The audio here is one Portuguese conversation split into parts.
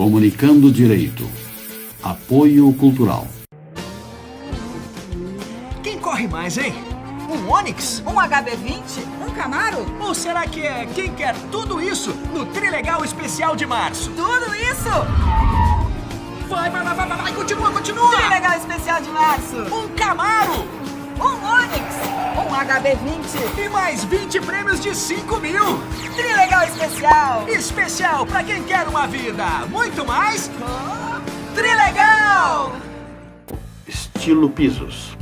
Comunicando Direito. Apoio Cultural. Quem corre mais, hein? Um Onix? Um HB20? Um Camaro? Ou será que é quem quer tudo isso no Trilegal Especial de março? Tudo isso? Vai, continua! Trilegal Especial de março! Um Camaro! Um Onix! Um HB20! E mais 20 prêmios de 5 mil! Trilegal Especial! Especial pra quem quer uma vida muito mais... Trilegal! Estilo Pisos.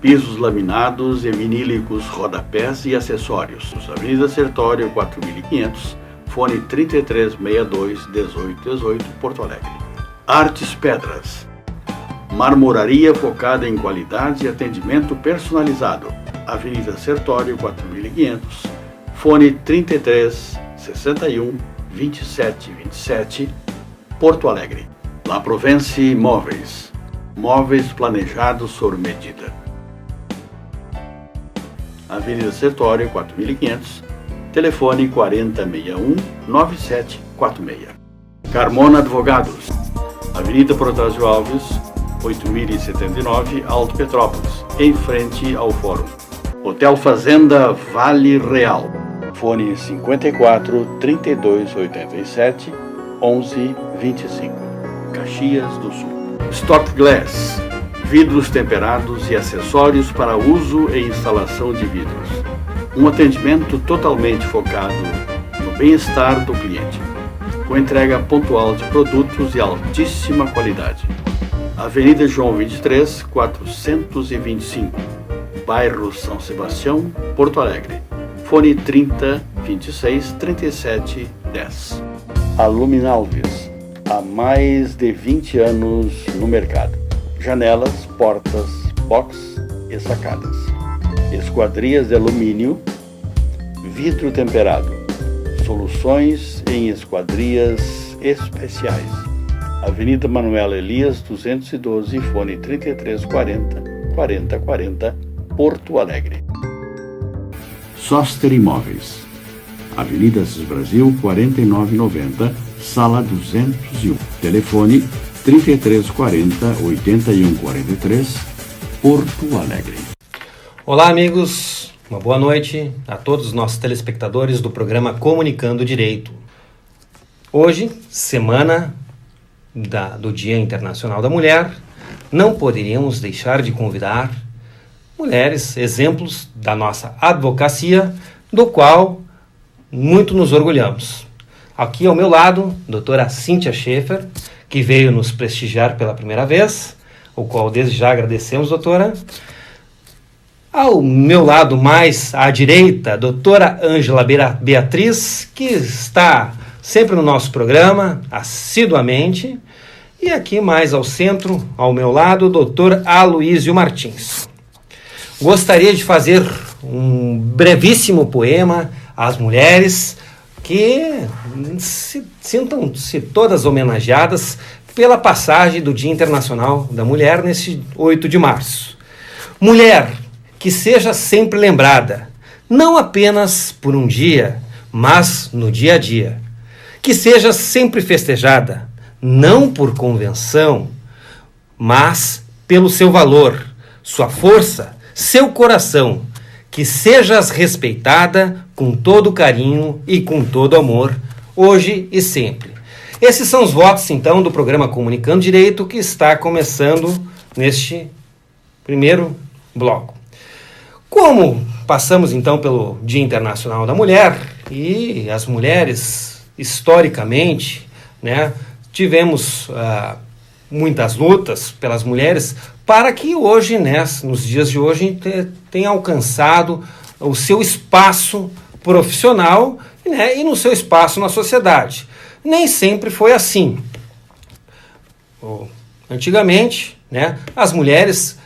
Pisos laminados e vinílicos, rodapés e acessórios. Avenida Sertório 4500, fone 3362-1818, Porto Alegre. Artes Pedras. Marmoraria focada em qualidade e atendimento personalizado. Avenida Sertório 4500, fone 3361-2727, Porto Alegre. La Provence Móveis. Móveis planejados sob medida. Avenida Sertório 4500, telefone 4061-9746. Carmona Advogados. Avenida Protásio Alves, 8079, Alto Petrópolis, em frente ao Fórum. Hotel Fazenda Vale Real. Fone 54 3287 1125. Caxias do Sul. Stock Glass. Vidros temperados e acessórios para uso e instalação de vidros. Um atendimento totalmente focado no bem-estar do cliente, com entrega pontual de produtos de altíssima qualidade. Avenida João 23, 425, bairro São Sebastião, Porto Alegre. Fone 30 26 37 10. Aluminalves, há mais de 20 anos no mercado. Janelas, portas, box e sacadas. Esquadrias de alumínio, vidro temperado. Soluções em esquadrias especiais. Avenida Manuel Elias 212, fone 3340 4040, Porto Alegre. Soster Imóveis. Avenida Assis Brasil 4990, sala 201. Telefone 3340-8143, Porto Alegre. Olá, amigos. Uma boa noite a todos os nossos telespectadores do programa Comunicando Direito. Hoje, semana do Dia Internacional da Mulher, não poderíamos deixar de convidar mulheres, exemplos da nossa advocacia, do qual muito nos orgulhamos. Aqui ao meu lado, doutora Cíntia Schaefer, que veio nos prestigiar pela primeira vez, o qual desde já agradecemos, doutora. Ao meu lado mais à direita, doutora Ângela Beatriz, que está sempre no nosso programa, assiduamente. E aqui mais ao centro, ao meu lado, o doutor Aloísio Martins. Gostaria de fazer um brevíssimo poema às mulheres que sintam-se todas homenageadas pela passagem do Dia Internacional da Mulher neste 8 de março. Mulher, que seja sempre lembrada, não apenas por um dia, mas no dia a dia. Que seja sempre festejada, não por convenção, mas pelo seu valor, sua força, seu coração. Que sejas respeitada com todo carinho e com todo amor, hoje e sempre. Esses são os votos, então, do programa Comunicando Direito, que está começando neste primeiro bloco. Como passamos, então, pelo Dia Internacional da Mulher, e as mulheres, historicamente, né, tivemos muitas lutas pelas mulheres para que hoje, né, nos dias de hoje, tenha alcançado o seu espaço profissional, né, e no seu espaço na sociedade. Nem sempre foi assim. Antigamente, né, as mulheres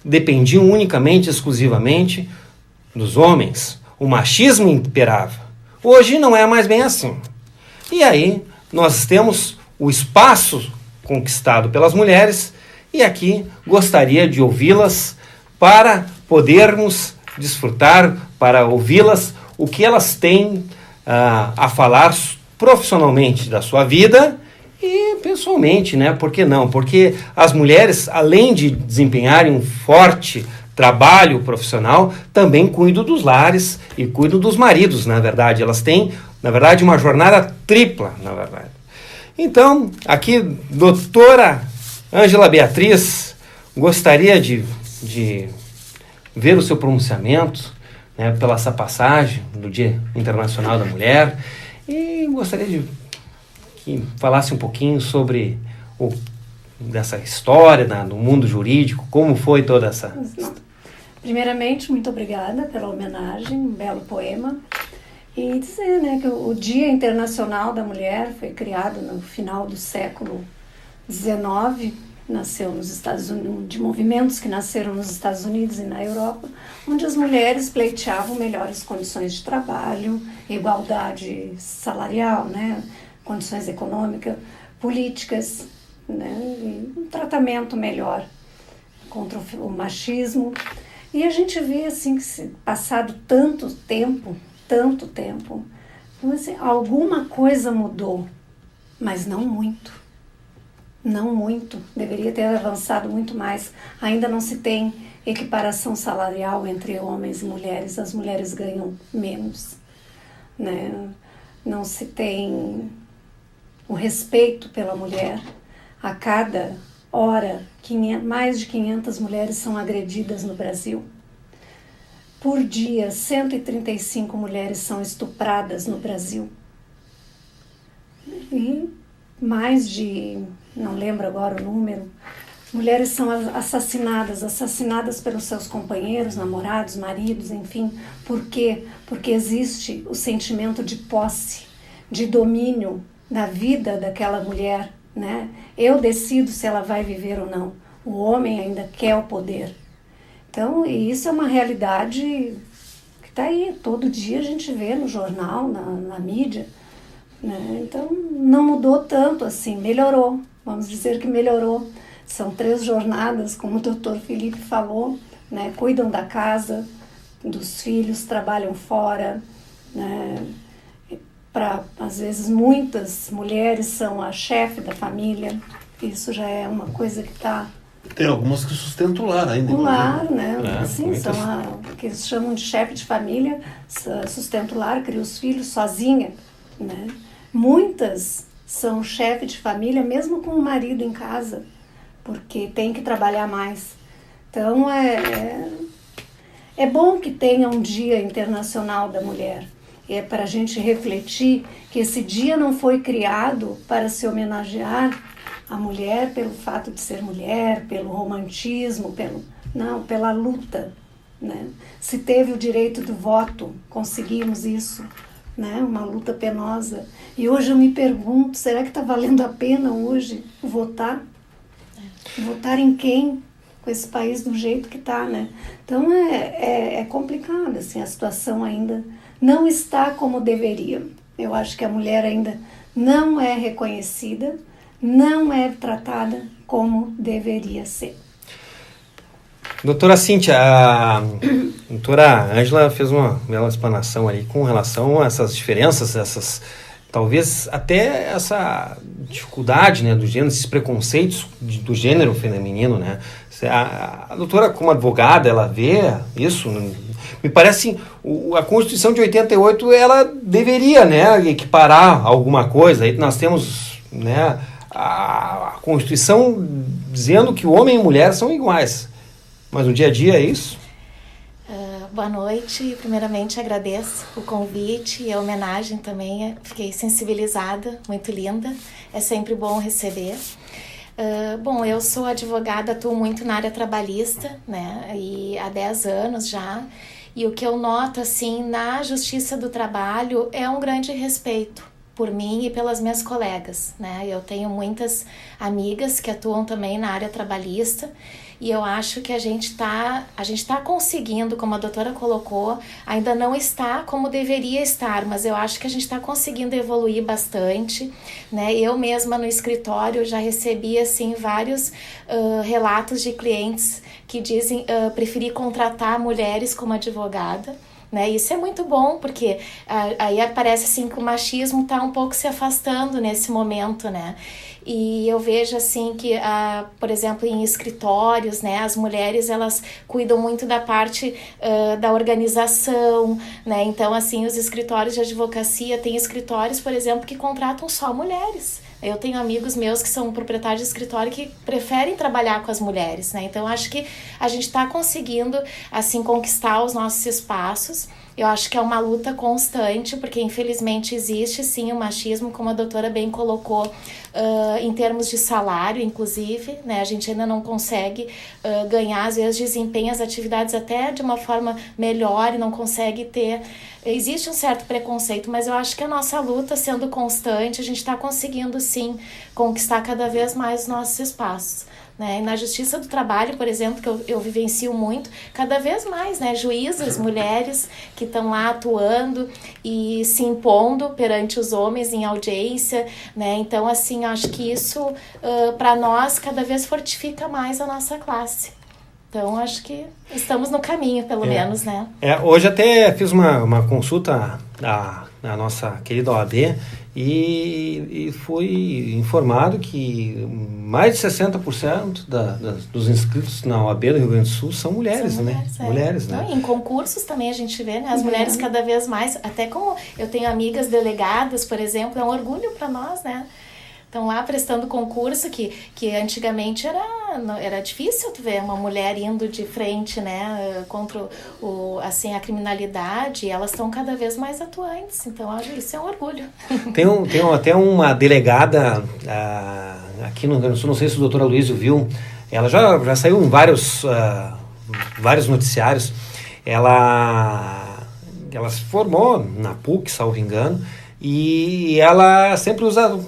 dependiam unicamente, exclusivamente dos homens. O machismo imperava. Hoje não é mais bem assim. E aí nós temos o espaço conquistado pelas mulheres, e aqui gostaria de ouvi-las para podermos desfrutar, para ouvi-las o que elas têm a falar profissionalmente da sua vida pessoalmente, né? Por que não? Porque as mulheres, além de desempenharem um forte trabalho profissional, também cuidam dos lares e cuidam dos maridos, na verdade. Elas têm, na verdade, uma jornada tripla, na verdade. Então, aqui, doutora Ângela Beatriz, gostaria de ver o seu pronunciamento, né, pela essa passagem do Dia Internacional da Mulher, e gostaria de que falasse um pouquinho sobre dessa história no mundo jurídico, como foi toda essa... Primeiramente, muito obrigada pela homenagem, um belo poema. E dizer, né, que o Dia Internacional da Mulher foi criado no final do século XIX, nasceu nos Estados Unidos, de movimentos que nasceram nos Estados Unidos e na Europa, onde as mulheres pleiteavam melhores condições de trabalho, igualdade salarial, né, condições econômicas, políticas, né, e um tratamento melhor contra o machismo. E a gente vê assim que passado tanto tempo, então, assim, alguma coisa mudou, mas não muito. Não muito, deveria ter avançado muito mais. Ainda não se tem equiparação salarial entre homens e mulheres, as mulheres ganham menos, né? Não se tem o respeito pela mulher. A cada hora, mais de 500 mulheres são agredidas no Brasil. Por dia, 135 mulheres são estupradas no Brasil. E mais de, não lembro agora o número, mulheres são assassinadas pelos seus companheiros, namorados, maridos, enfim. Por quê? Porque existe o sentimento de posse, de domínio da vida daquela mulher, né? Eu decido se ela vai viver ou não. O homem ainda quer o poder. Então, e isso é uma realidade que está aí, todo dia a gente vê no jornal, na mídia, né? Então, não mudou tanto assim, melhorou, vamos dizer que melhorou. São 3 jornadas, como o doutor Felipe falou, né? Cuidam da casa, dos filhos, trabalham fora, né? Às vezes, muitas mulheres são a chefe da família, isso já é uma coisa que está... Tem algumas que sustentam o lar ainda. O lar, né? Assim, muitas... são que eles chamam de chefe de família, sustenta o lar, cria os filhos sozinha, né? Muitas são chefe de família mesmo com o marido em casa, porque tem que trabalhar mais. Então, é bom que tenha um Dia Internacional da Mulher. É para a gente refletir que esse dia não foi criado para se homenagear a mulher pelo fato de ser mulher, pelo romantismo, pela luta, né? Se teve o direito do voto, conseguimos isso, né? Uma luta penosa. E hoje eu me pergunto, será que está valendo a pena hoje votar? Votar em quem? Com esse país do jeito que está, né? Então é complicado, assim, a situação ainda não está como deveria. Eu acho que a mulher ainda não é reconhecida, não é tratada como deveria ser. Doutora Cíntia, a doutora Ângela fez uma bela explanação ali com relação a essas diferenças, talvez até essa dificuldade, né, do gênero, esses preconceitos do gênero feminino, né? A doutora, como advogada, ela vê isso, me parece, a Constituição de 88, ela deveria, né, equiparar alguma coisa. Aí nós temos, né, a Constituição dizendo que o homem e mulher são iguais. Mas no dia a dia é isso? Boa noite. Primeiramente agradeço o convite e a homenagem também. Fiquei sensibilizada, muito linda. É sempre bom receber. Bom, eu sou advogada, atuo muito na área trabalhista, né? E há 10 anos já. E o que eu noto, assim, na Justiça do Trabalho é um grande respeito por mim e pelas minhas colegas, né? Eu tenho muitas amigas que atuam também na área trabalhista e eu acho que a gente tá conseguindo, como a doutora colocou, ainda não está como deveria estar, mas eu acho que a gente está conseguindo evoluir bastante, né? Eu mesma no escritório já recebi, assim, vários relatos de clientes que dizem preferir contratar mulheres como advogada, né? Isso é muito bom, porque aí parece assim que o machismo está um pouco se afastando nesse momento, né? E eu vejo assim que, por exemplo, em escritórios, né, as mulheres elas cuidam muito da parte da organização, né? Então, assim, os escritórios de advocacia, tem escritórios, por exemplo, que contratam só mulheres. Eu tenho amigos meus que são proprietários de escritório que preferem trabalhar com as mulheres, né? Então, acho que a gente está conseguindo, assim, conquistar os nossos espaços. Eu acho que é uma luta constante, porque infelizmente existe sim o machismo, como a doutora bem colocou, em termos de salário, inclusive, né? A gente ainda não consegue ganhar, às vezes desempenha as atividades até de uma forma melhor e não consegue ter... Existe um certo preconceito, mas eu acho que a nossa luta, sendo constante, a gente está conseguindo sim conquistar cada vez mais os nossos espaços. Né? E na Justiça do Trabalho, por exemplo, que eu vivencio muito, cada vez mais, né? Juízas, mulheres que estão lá atuando e se impondo perante os homens em audiência, né? Então, assim, acho que isso, para nós, cada vez fortifica mais a nossa classe. Então, acho que estamos no caminho, pelo menos, né? Hoje até fiz uma consulta à nossa querida OAB e fui informado que mais de 60% dos inscritos na OAB do Rio Grande do Sul são mulheres, né? Mulheres, né? Em concursos também a gente vê, né? As mulheres cada vez mais, até como eu tenho amigas delegadas, por exemplo, é um orgulho para nós, né? Estão lá prestando concurso que antigamente era difícil tu ver uma mulher indo de frente, né, contra assim, a criminalidade, e elas estão cada vez mais atuantes, então isso é um orgulho. Tem até uma delegada aqui no Rio Grande do Sul, não sei se o doutor Aloysio viu, ela já saiu em vários noticiários, ela se formou na PUC, salvo engano, e ela sempre usa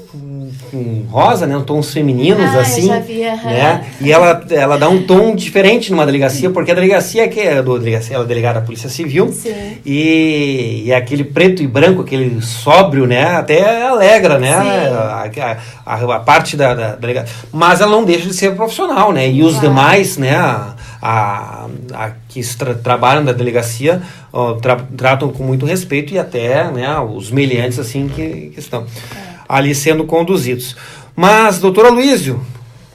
rosa, né, tons femininos, assim, eu já vi, né, e ela dá um tom diferente numa delegacia, porque a delegacia ela é delegada da Polícia Civil, sim, e aquele preto e branco, aquele sóbrio, né, até alegra, né, a parte da delegada, mas ela não deixa de ser profissional, né, e os demais, né, que trabalham da delegacia tratam com muito respeito, e até, né, os meliantes assim que estão ali sendo conduzidos. Mas, doutor Aloysio,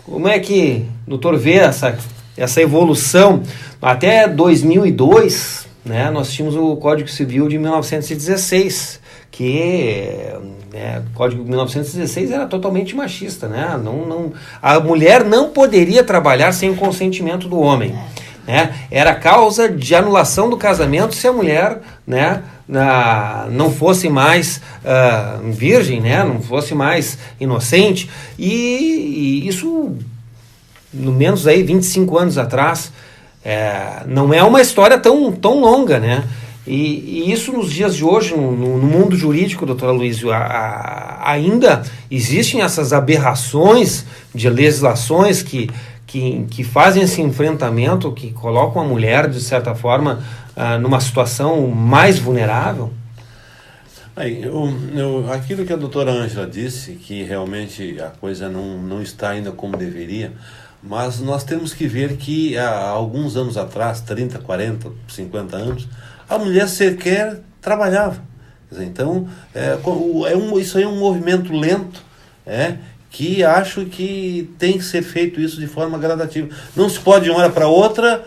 como é que o doutor vê essa evolução? Até 2002, né, nós tínhamos o Código Civil de 1916, que o Código de 1916 era totalmente machista, né? A mulher não poderia trabalhar sem o consentimento do homem. Né? Era causa de anulação do casamento se a mulher, né, não fosse mais virgem, né, não fosse mais inocente, e isso, no menos aí 25 anos atrás, não é uma história tão longa, né? E isso nos dias de hoje, no mundo jurídico, doutor Aloysio, ainda existem essas aberrações de legislações que fazem esse enfrentamento, que colocam a mulher, de certa forma, numa situação mais vulnerável? Aquilo que a doutora Ângela disse, que realmente a coisa não está ainda como deveria, mas nós temos que ver que há alguns anos atrás, 30, 40, 50 anos, a mulher sequer trabalhava. Quer dizer, então, isso aí é um movimento lento, que acho que tem que ser feito isso de forma gradativa. Não se pode de uma hora para outra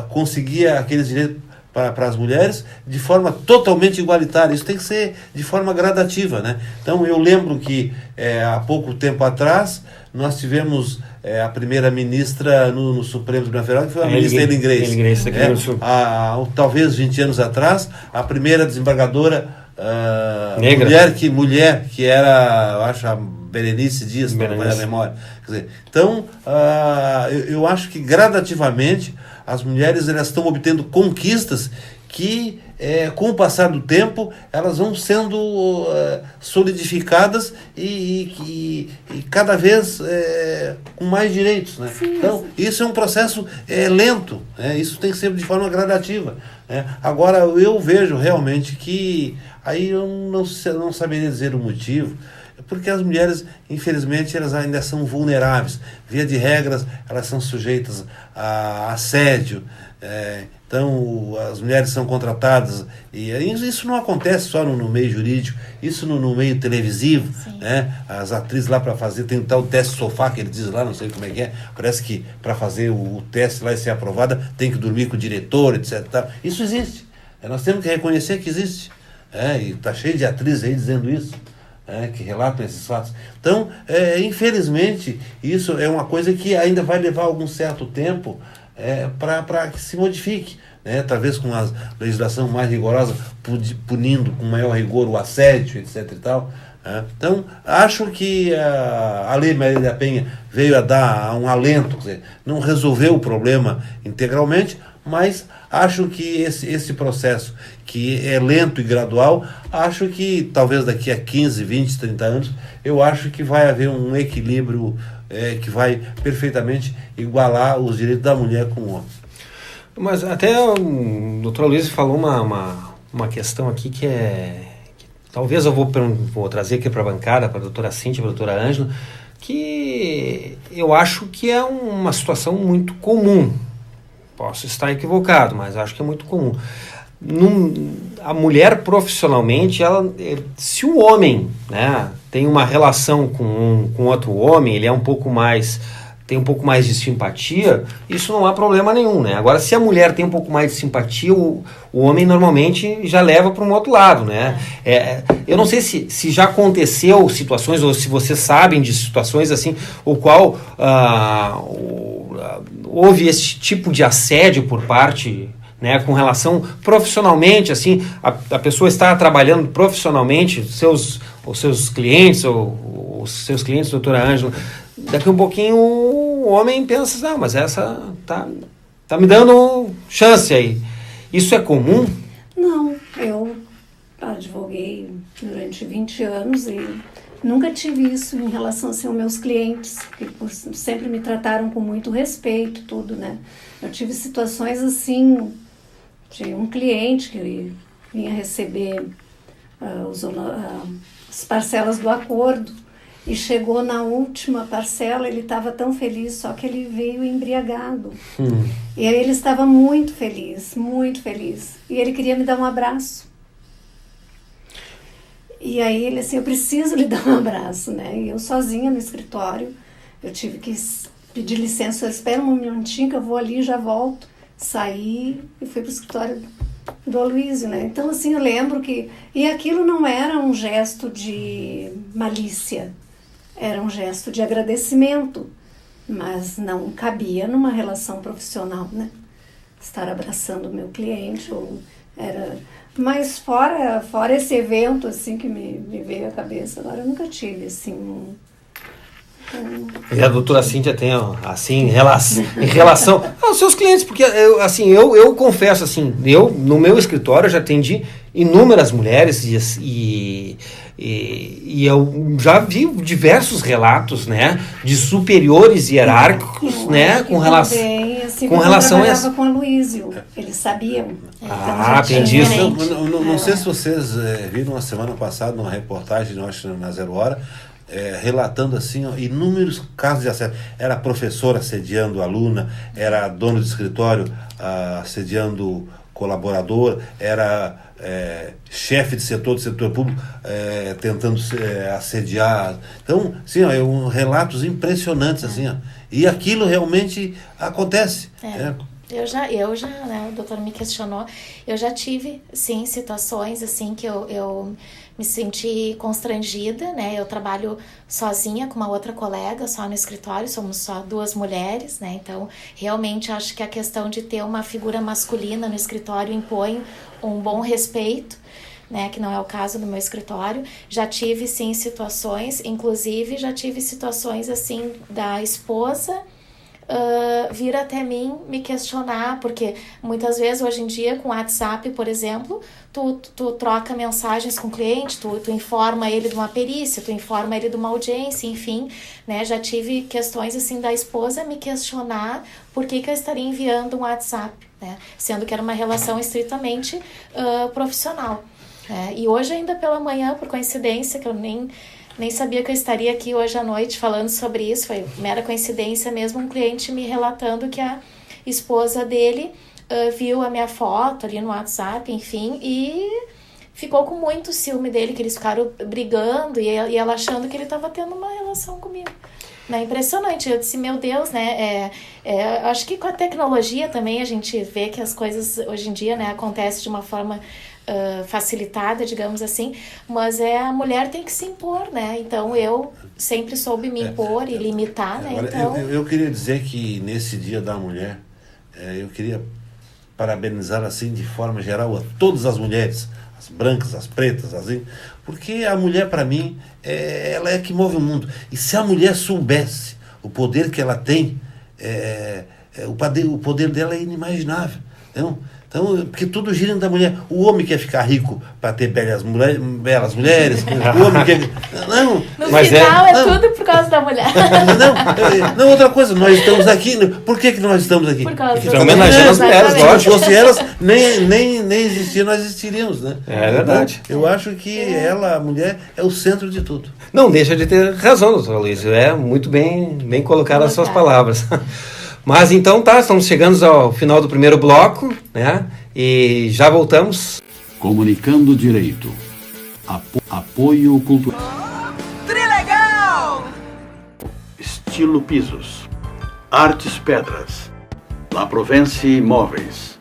conseguir aqueles direitos para as mulheres de forma totalmente igualitária. Isso tem que ser de forma gradativa, né? Então eu lembro que há pouco tempo atrás nós tivemos a primeira ministra no Supremo Tribunal Federal, que foi a ministra Ellen Grace. Talvez 20 anos atrás, a primeira desembargadora mulher que era, eu acho, a Berenice Dias, não me memória. Quer dizer, então, eu acho que gradativamente as mulheres elas estão obtendo conquistas que, com o passar do tempo, elas vão sendo solidificadas e cada vez com mais direitos, né? Sim, então, isso é um processo lento, isso tem que ser de forma gradativa. Agora, eu vejo realmente que, aí eu não saberia dizer o motivo, Porque as mulheres, infelizmente, elas ainda são vulneráveis. Via de regras, elas são sujeitas a assédio. Então, as mulheres são contratadas, e isso não acontece só no meio jurídico, isso no meio televisivo, né? As atrizes lá para fazer, tem tal teste sofá que ele diz lá, não sei como é que é, parece que para fazer o teste lá e ser aprovada, tem que dormir com o diretor, etc. Isso existe. Nós temos que reconhecer que existe. E está cheio de atrizes aí dizendo isso. Que relatam esses fatos. Então, infelizmente, isso é uma coisa que ainda vai levar algum certo tempo para que se modifique, né? Talvez com a legislação mais rigorosa, punindo com maior rigor o assédio, etc. e tal. Então, acho que a Lei Maria da Penha veio a dar um alento, quer dizer, não resolveu o problema integralmente, mas acho que esse processo, que é lento e gradual, acho que talvez daqui a 15, 20, 30 anos, eu acho que vai haver um equilíbrio que vai perfeitamente igualar os direitos da mulher com o homem. Mas até o doutor Luiz falou uma questão aqui que talvez eu vou trazer aqui para a bancada, para a doutora Cíntia, para a doutora Ângela, que eu acho que é uma situação muito comum. Posso estar equivocado, mas acho que é muito comum. A mulher profissionalmente, se o homem, né, tem uma relação com outro homem, ele tem um pouco mais de simpatia, isso não há problema nenhum, né? Agora, se a mulher tem um pouco mais de simpatia, o homem normalmente já leva para um outro lado, né? Eu não sei se já aconteceu situações, ou se vocês sabem de situações assim, o qual houve esse tipo de assédio por parte, né, com relação profissionalmente, assim, a pessoa está trabalhando profissionalmente, os seus clientes, ou os seus clientes, doutora Ângela, daqui um pouquinho o homem pensa, não, mas essa tá me dando chance aí. Isso é comum? Não, eu advoguei durante 20 anos e nunca tive isso em relação assim, aos meus clientes, que sempre me trataram com muito respeito, tudo, né? Eu tive situações assim, de um cliente que vinha receber as parcelas do acordo e chegou na última parcela, ele estava tão feliz, só que ele veio embriagado. E aí ele estava muito feliz, e ele queria me dar um abraço. E aí ele assim, eu preciso lhe dar um abraço, né? E eu sozinha no escritório, eu tive que pedir licença, espera um minutinho que eu vou ali e já volto. Saí e fui para o escritório do Aloysio, né? Então assim, eu lembro que... E aquilo não era um gesto de malícia, era um gesto de agradecimento, mas não cabia numa relação profissional, né? Estar abraçando o meu cliente, Mas fora esse evento, assim, que me veio à cabeça, agora eu nunca tive, assim, E a doutora Cíntia tem, assim, em relação aos seus clientes, porque, eu confesso, assim, no meu escritório, já atendi inúmeras mulheres e eu já vi diversos relatos, né, de superiores hierárquicos, né, com relação... Assim, com relação a trabalhava com o Aloysio, eles sabiam. Entendi isso. Não sei se vocês viram na semana passada uma reportagem na Zero Hora, relatando assim, inúmeros casos de assédio. Era professora assediando aluna, era dono de escritório assediando colaborador, era chefe de setor do setor público tentando assediar. Então, assim, relatos impressionantes, assim, e aquilo realmente acontece. Eu já, né, o doutor me questionou, eu já tive, sim, situações, assim, que eu me senti constrangida, né, eu trabalho sozinha com uma outra colega, só no escritório, somos só 2 mulheres, né, então, realmente, acho que a questão de ter uma figura masculina no escritório impõe um bom respeito, né, que não é o caso no meu escritório. Já tive, sim, situações, inclusive, já tive situações, assim, da esposa vir até mim me questionar, porque muitas vezes hoje em dia com o WhatsApp, por exemplo, tu troca mensagens com o cliente, tu informa ele de uma perícia, tu informa ele de uma audiência, enfim, né, já tive questões assim da esposa me questionar por que eu estaria enviando um WhatsApp, né, sendo que era uma relação estritamente profissional, né, e hoje ainda pela manhã, por coincidência, que eu nem nem sabia que eu estaria aqui hoje à noite falando sobre isso, foi mera coincidência mesmo, um cliente me relatando que a esposa dele viu a minha foto ali no WhatsApp, enfim, e ficou com muito ciúme dele, que eles ficaram brigando e ela achando que ele estava tendo uma relação comigo. É impressionante, eu disse, meu Deus, né, acho que com a tecnologia também a gente vê que as coisas hoje em dia, né, acontecem de uma forma facilitada, digamos assim, mas a mulher tem que se impor, né, então eu sempre soube me impor e limitar, né, Agora, então... eu queria dizer que nesse Dia da Mulher, eu queria parabenizar assim de forma geral a todas as mulheres, as brancas, as pretas, assim, porque a mulher para mim ela é que move o mundo, e se a mulher soubesse o poder que ela tem, o poder dela é inimaginável, então, porque tudo gira da mulher. O homem quer ficar rico para ter belas mulheres. O homem quer... No final é tudo por causa da mulher. Não, outra coisa, nós estamos aqui. Por que nós estamos aqui? Por causa das homenageando as mulheres, Se não fosse elas, nem existir, nós existiríamos, né? É verdade. Então, eu acho que a mulher, é o centro de tudo. Não deixa de ter razão, doutor Luiz. Muito bem colocar as suas palavras. Mas então estamos chegando ao final do primeiro bloco, né? E já voltamos. Comunicando Direito. Apoio cultural. Trilegal! Estilo Pisos. Artes Pedras. La Provence Imóveis.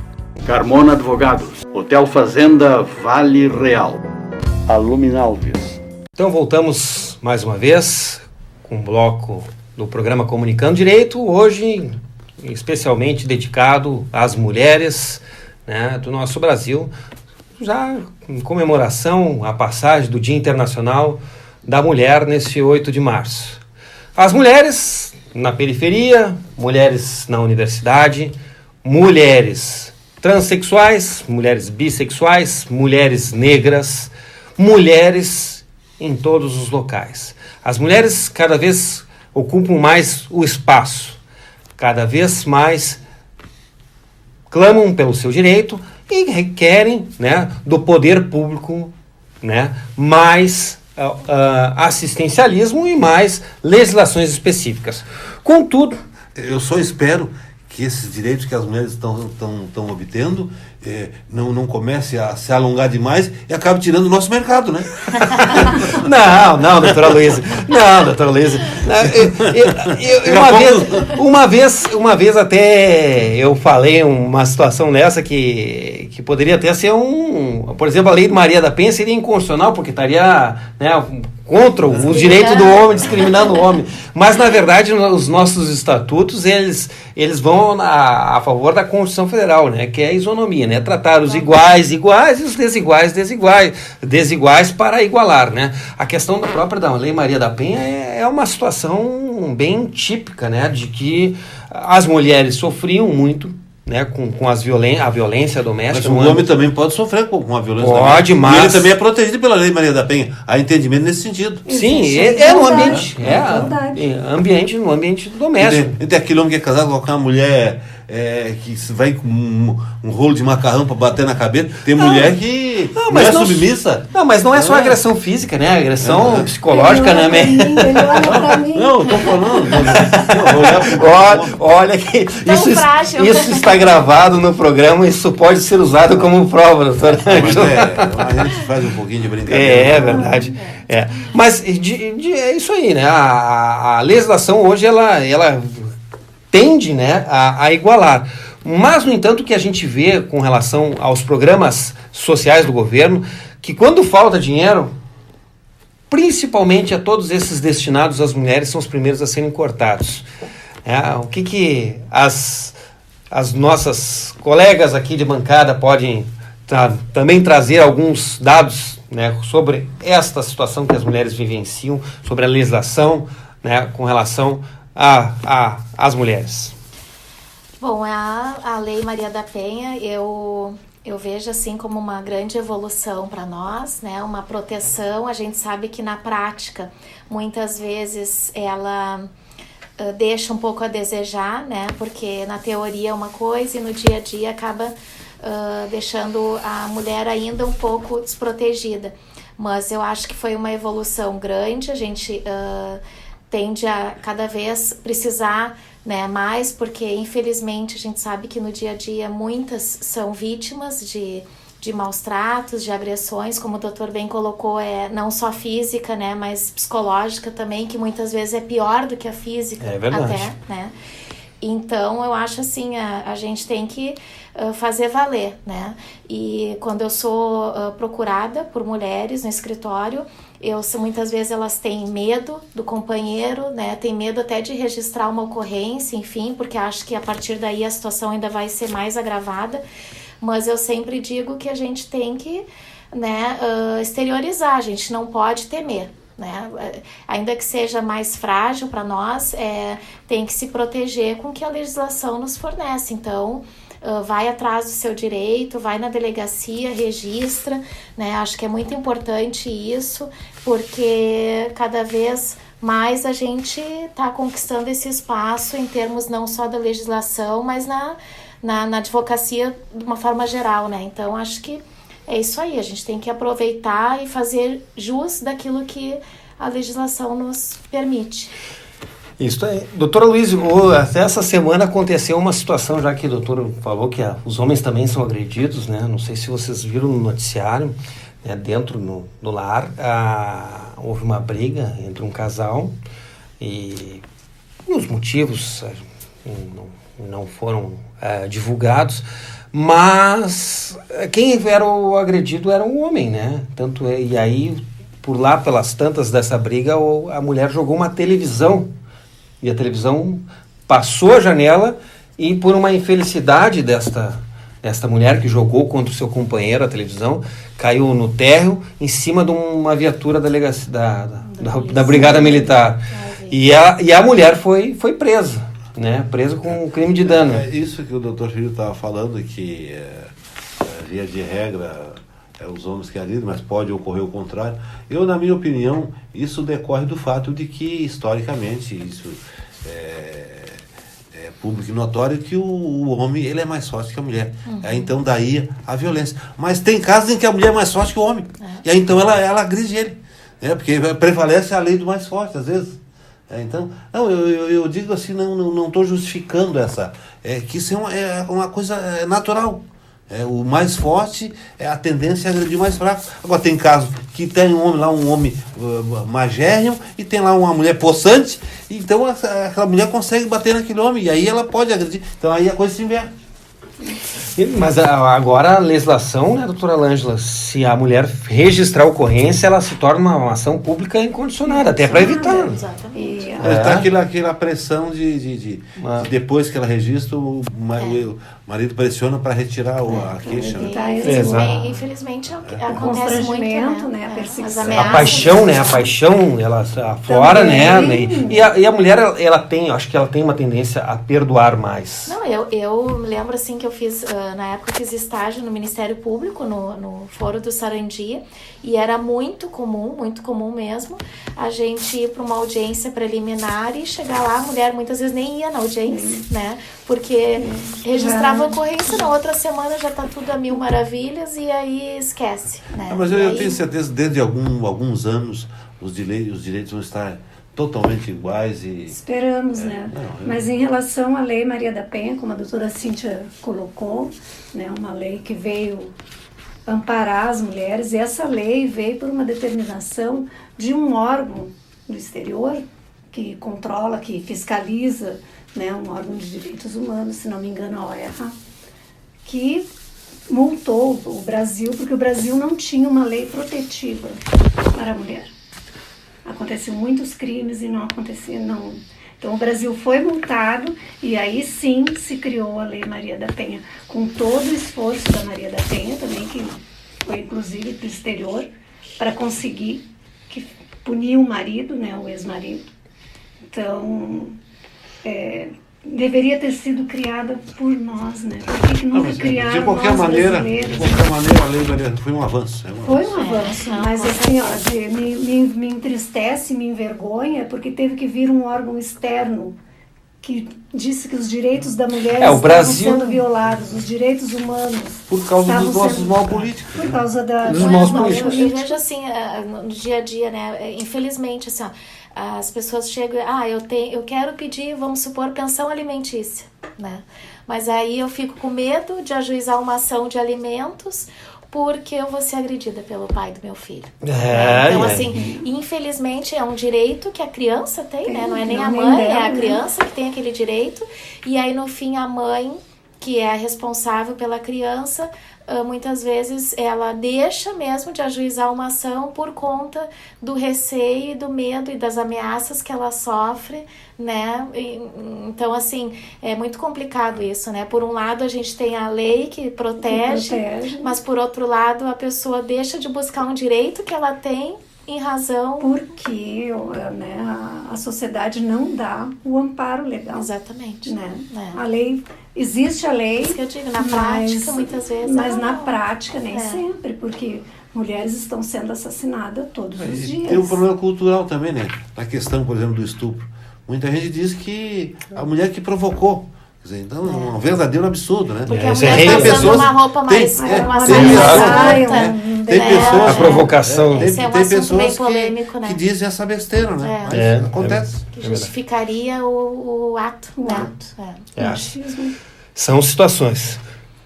Carmona Advogados. Hotel Fazenda Vale Real. Aluminalves. Então voltamos mais uma vez com o bloco do programa Comunicando Direito, hoje especialmente dedicado às mulheres, né, do nosso Brasil, já em comemoração à passagem do Dia Internacional da Mulher nesse 8 de março. As mulheres na periferia, mulheres na universidade, mulheres transexuais, mulheres bissexuais, mulheres negras, mulheres em todos os locais. As mulheres cada vez ocupam mais o espaço, cada vez mais clamam pelo seu direito e requerem, né, do poder público, né, mais assistencialismo e mais legislações específicas. Contudo, eu só espero que esses direitos que as mulheres estão obtendo não comece a se alongar demais e acabe tirando o nosso mercado, né? Não, doutora Luísa. Não, doutora Luísa. Uma vez até eu falei uma situação dessa que poderia até ser por exemplo, a lei de Maria da Penha seria inconstitucional, porque estaria, né, contra os direitos do homem, discriminando o homem. Mas, na verdade, os nossos estatutos, eles vão a favor da Constituição Federal, né, que é a isonomia, né, tratar os iguais e os desiguais para igualar, né. A questão da Lei Maria da Penha é uma situação bem típica, né, de que as mulheres sofriam muito, né, com a violência doméstica. Mas o homem também pode sofrer com a violência doméstica. Mas... E ele também é protegido pela Lei Maria da Penha. Há entendimento nesse sentido. Sim, no ambiente doméstico. E tem aquele homem que é casado com uma mulher que vai com um rolo de macarrão para bater na cabeça. Tem mulher que não é submissa. Não, mas não é só agressão física, né? Agressão psicológica, né? Não, eu tô falando. Olha que isso está gravado no programa, isso pode ser usado como prova, doutora. Mas a gente faz um pouquinho de brincadeira. É verdade. Mas é isso aí, né? A legislação hoje, ela tende, né, a igualar. Mas, no entanto, o que a gente vê com relação aos programas sociais do governo, que quando falta dinheiro, principalmente a todos esses destinados às mulheres, são os primeiros a serem cortados. O que as nossas colegas aqui de bancada podem também trazer alguns dados, né, sobre esta situação que as mulheres vivenciam, sobre a legislação, né, com relação às mulheres? Bom, a Lei Maria da Penha, eu vejo assim como uma grande evolução para nós, né? Uma proteção. A gente sabe que na prática, muitas vezes, ela deixa um pouco a desejar, né? Porque na teoria é uma coisa e no dia a dia acaba deixando a mulher ainda um pouco desprotegida. Mas eu acho que foi uma evolução grande, a gente tende a cada vez precisar, né, mais, porque infelizmente a gente sabe que no dia a dia muitas são vítimas de maus tratos, de agressões, como o doutor bem colocou, não só física, né, mas psicológica também, que muitas vezes é pior do que a física. É verdade. Até, né? Então, eu acho assim, a gente tem que fazer valer, né? E quando eu sou procurada por mulheres no escritório, muitas vezes elas têm medo do companheiro, né? Tem medo até de registrar uma ocorrência, enfim, porque acham que a partir daí a situação ainda vai ser mais agravada. Mas eu sempre digo que a gente tem que, né, exteriorizar, a gente não pode temer. Né? Ainda que seja mais frágil para nós, tem que se proteger com o que a legislação nos fornece. Então, vai atrás do seu direito, vai na delegacia, registra, né? Acho que é muito importante isso, porque cada vez mais a gente está conquistando esse espaço em termos não só da legislação, mas na advocacia de uma forma geral, né? Então, acho que é isso aí, a gente tem que aproveitar e fazer jus daquilo que a legislação nos permite. Isso aí. Doutora Luiz, até essa semana aconteceu uma situação, já que o doutor falou que os homens também são agredidos, né? Não sei se vocês viram no noticiário, né? Dentro do lar, houve uma briga entre um casal e os motivos não foram divulgados, mas quem era o agredido era um homem, né? E aí, por lá, pelas tantas dessa briga, a mulher jogou uma televisão, e a televisão passou a janela, e por uma infelicidade desta mulher que jogou contra o seu companheiro a televisão, caiu no térreo, em cima de uma viatura da Brigada Militar. E a mulher foi presa. Né, preso com crime de dano. É isso que o doutor Filho estava falando, que via de regra os homens que agridem, mas pode ocorrer o contrário. Na minha opinião, isso decorre do fato de que, historicamente, isso é público e notório, que o homem ele é mais forte que a mulher. Então, daí a violência. Mas tem casos em que a mulher é mais forte que o homem. E aí, então, ela agride ele. Porque prevalece a lei do mais forte, às vezes. Então, eu digo assim, não estou justificando que isso é uma coisa natural. O mais forte é a tendência a agredir o mais fraco. Agora, tem casos que tem um homem magérrimo, e tem lá uma mulher possante, então aquela mulher consegue bater naquele homem, e aí ela pode agredir. Então, aí a coisa se inverte. Mas agora a legislação, né, doutora Lângela, se a mulher registrar a ocorrência, ela se torna uma ação pública incondicionada, até para evitar. Exatamente. Está aquela pressão de depois que ela registra, o marido pressiona para retirar a queixa. Infelizmente acontece muito, né? A perseguição. A paixão, né? A paixão, ela aflora, né? E a mulher, acho que ela tem uma tendência a perdoar mais. Não, eu me lembro assim que eu fiz, na época eu fiz estágio no Ministério Público, no Foro do Sarandi, e era muito comum mesmo, a gente ir para uma audiência preliminar e chegar lá, a mulher muitas vezes nem ia na audiência, né? Porque registrava a ocorrência, na outra semana já tá tudo a mil maravilhas e aí esquece, né? Mas eu tenho certeza que dentro de alguns anos os direitos vão estar totalmente iguais e... Esperamos, né? Mas em relação à Lei Maria da Penha, como a doutora Cíntia colocou, né, uma lei que veio amparar as mulheres, e essa lei veio por uma determinação de um órgão do exterior que controla, que fiscaliza, né, um órgão de direitos humanos, se não me engano, a OEA, que multou o Brasil, porque o Brasil não tinha uma lei protetiva para a mulher. Aconteciam muitos crimes e não acontecia, não. Então o Brasil foi multado e aí sim se criou a Lei Maria da Penha, com todo o esforço da Maria da Penha também, que foi inclusive para o exterior, para conseguir punir o marido, né, o ex-marido. Então, deveria ter sido criada por nós, né? Por que nunca criaram de qualquer maneira, a Lei Maria foi um avanço. Foi um avanço, mas assim, me entristece, me envergonha, porque teve que vir um órgão externo que disse que os direitos da mulher o estavam Brasil... sendo violados, os direitos humanos. Por causa dos nossos mal políticos. Por causa dos maus políticos. Eu vejo assim, no dia a dia, né? Infelizmente, assim, ó, as pessoas chegam, eu quero pedir, vamos supor, pensão alimentícia, né? Mas aí eu fico com medo de ajuizar uma ação de alimentos porque eu vou ser agredida pelo pai do meu filho. Então, assim, infelizmente é um direito que a criança tem, né? Não é nem a mãe, é a criança que tem aquele direito. E aí, no fim, a mãe, que é a responsável pela criança, muitas vezes ela deixa mesmo de ajuizar uma ação por conta do receio e do medo e das ameaças que ela sofre, né? Então, assim, é muito complicado isso, né? Por um lado, a gente tem a lei que protege, mas por outro lado, a pessoa deixa de buscar um direito que ela tem em razão... Porque, né, a sociedade não dá o amparo legal. Exatamente. Né? A lei... Existe a lei... Isso que eu digo, na prática, muitas vezes... Mas na prática, nem sempre, porque mulheres estão sendo assassinadas todos os dias. Tem um problema cultural também, né? Na questão, por exemplo, do estupro. Muita gente diz que a mulher que provocou. Quer dizer, então é um verdadeiro absurdo, né? Porque a mulher está usando uma roupa mais... Tem pessoas... A provocação. Tem pessoas que dizem essa besteira, né? Mas acontece. Que justificaria o ato. São situações.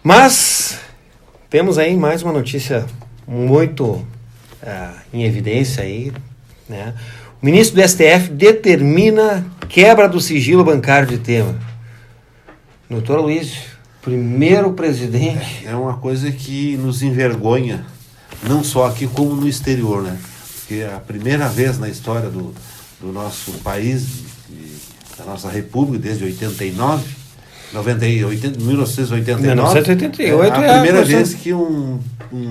Mas temos aí mais uma notícia muito em evidência aí, né? O ministro do STF determina quebra do sigilo bancário de Temer. Doutor Luiz, primeiro presidente... É uma coisa que nos envergonha, não só aqui como no exterior, né? Porque é a primeira vez na história do nosso país, da nossa república, desde 1988, é a primeira vez que um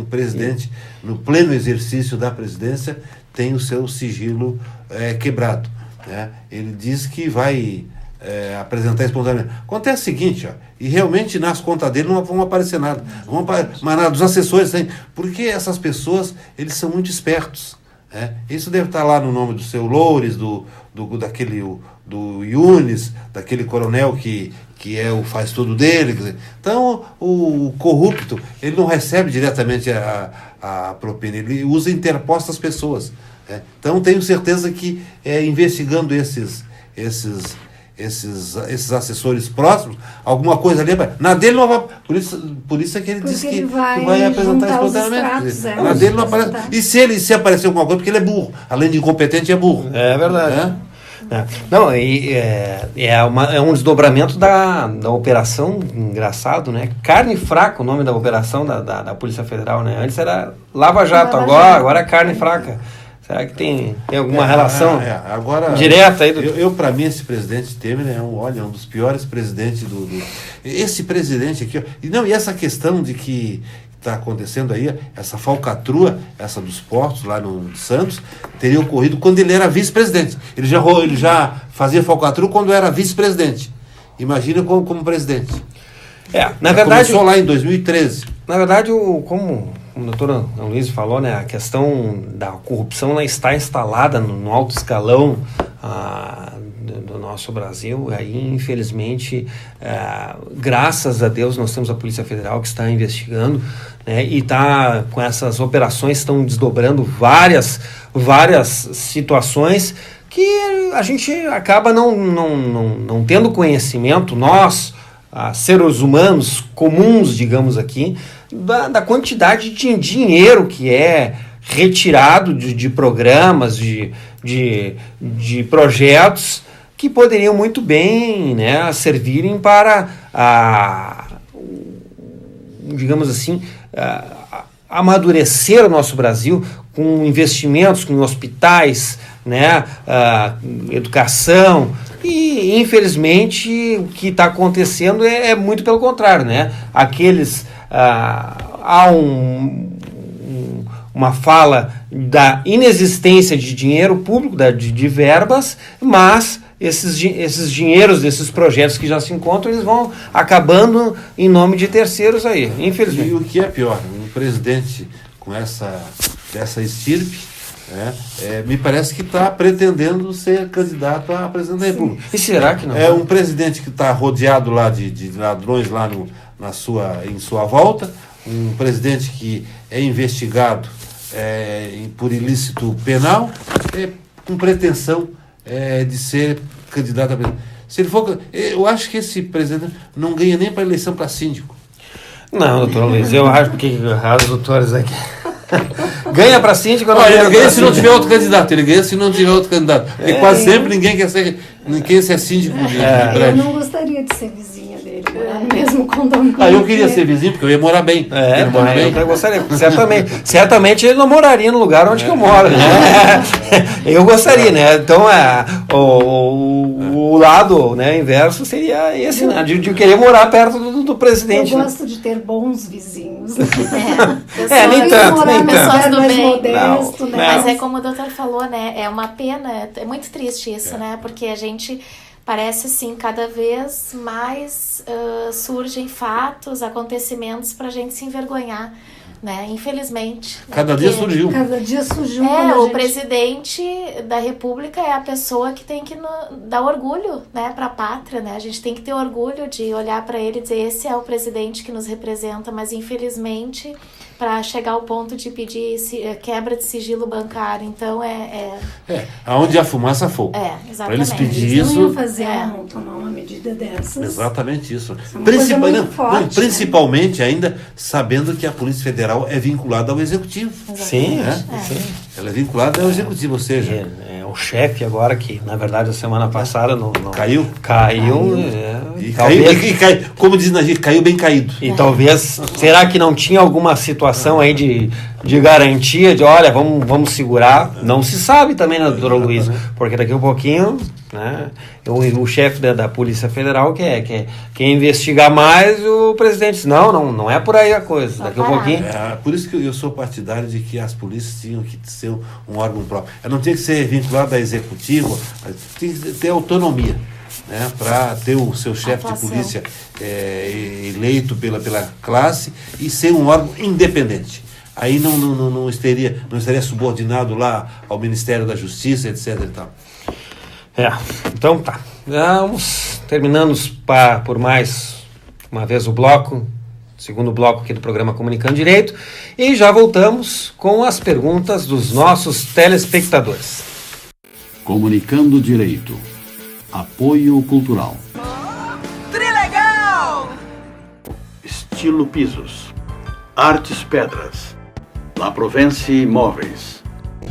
presidente, no pleno exercício da presidência, tem o seu sigilo quebrado, né? Ele diz que vai apresentar espontaneamente. Acontece o seguinte, e realmente nas contas dele não vão aparecer nada, mas dos assessores tem, porque essas pessoas, eles são muito espertos, né? Isso deve estar lá no nome do seu Loures, do Yunes, daquele coronel que é o faz tudo dele. Quer dizer, então o corrupto, ele não recebe diretamente a propina, ele usa interpostas pessoas, né? Então tenho certeza que investigando esses assessores próximos, alguma coisa ali, na dele não vai, por isso é que ele disse que vai apresentar espontaneamente. Na dele não aparece. E se aparecer alguma coisa, porque ele é burro, além de incompetente, é burro. É verdade. Não, é um desdobramento da operação, engraçado, né? Carne Fraca, o nome da operação da Polícia Federal, né? Antes era Lava Jato, agora é Carne Fraca. Será que tem alguma relação agora, direta aí? Para mim, esse presidente Temer é um dos piores presidentes esse presidente aqui, e essa questão de que está acontecendo aí, essa falcatrua, essa dos portos lá no Santos, teria ocorrido quando ele era vice-presidente. Ele já fazia falcatrua quando era vice-presidente. Imagina como presidente. Na verdade... Começou lá em 2013. Na verdade, como o doutor Luiz falou, né, a questão da corrupção ela está instalada no alto escalão do nosso Brasil. Aí, infelizmente, graças a Deus, nós temos a Polícia Federal que está investigando, né, e está com essas operações, estão desdobrando várias situações que a gente acaba não tendo conhecimento, nós, seres humanos comuns, digamos aqui, da quantidade de dinheiro que é retirado de programas, de projetos que poderiam muito bem, né, servirem para, digamos assim, amadurecer o nosso Brasil com investimentos em hospitais, né, educação. E, infelizmente, o que está acontecendo é muito pelo contrário, né? Há uma fala da inexistência de dinheiro público, de verbas, mas esses dinheiros desses projetos que já se encontram, eles vão acabando em nome de terceiros aí, infelizmente. E o que é pior, um presidente com dessa estirpe, Me parece que está pretendendo ser candidato a presidente da República. E será que não? É um presidente que está rodeado lá de ladrões lá em sua volta, um presidente que é investigado por ilícito penal, com pretensão de ser candidato a presidente. Se ele for, eu acho que esse presidente não ganha nem para eleição para síndico. Não, doutor Luiz, eu acho que os doutores aqui ganha para síndico. Ele ganha se não tiver outro candidato. Ele ganha se não tiver outro candidato. Porque quase sempre ninguém quer ser síndico de prédio. Eu não gostaria de ser vizinha dele, morar no mesmo condomínio. Eu queria ser vizinho porque eu ia morar bem. Eu gostaria. Certamente ele não moraria no lugar onde que eu moro, né? Eu gostaria, né? Então o lado, né, inverso seria esse, né? De querer morar perto do presidente. Eu gosto de ter bons vizinhos. Nem tanto. Pessoas do bem. Modesto, né? Mas é como o doutor falou, né? É uma pena, é muito triste isso, né? Porque a gente parece assim, cada vez mais surgem fatos, acontecimentos pra gente se envergonhar, né? Infelizmente. Cada dia surgiu. O presidente da República é a pessoa que tem que dar orgulho, né, para a pátria, né? A gente tem que ter orgulho de olhar para ele e dizer, esse é o presidente que nos representa, mas infelizmente para chegar ao ponto de pedir quebra de sigilo bancário, então aonde há fumaça, fogo. Exatamente. Para eles pedir eles isso. não iam fazer, não tomar uma medida dessas. Exatamente isso. Principalmente ainda sabendo que a Polícia Federal é vinculada ao Executivo. Sim. Ela é vinculada ao Executivo, ou seja... o chefe agora, que na verdade a semana passada caiu. Como diz Nagir, caiu bem caído. E talvez, será que não tinha alguma situação aí de garantia, de olha, vamos segurar? Não se sabe também, né, doutor Luiz? Porque daqui a pouquinho, né, o chefe da Polícia Federal quer investigar mais, o presidente diz, não é por aí a coisa. Daqui a pouquinho... Por isso que eu sou partidário de que as polícias tinham que ser um órgão próprio. Não tinha que ser vinculado a executivo, tinha que ter autonomia, né, para ter o seu chefe de polícia eleito pela classe e ser um órgão independente. Aí não estaria subordinado lá ao Ministério da Justiça, etc. e tal. Então tá. Vamos terminando por mais uma vez o segundo bloco aqui do programa Comunicando Direito, e já voltamos com as perguntas dos nossos telespectadores. Comunicando Direito. Apoio Cultural. Trilegal! Estilo Pisos. Artes Pedras. La Provence Imóveis.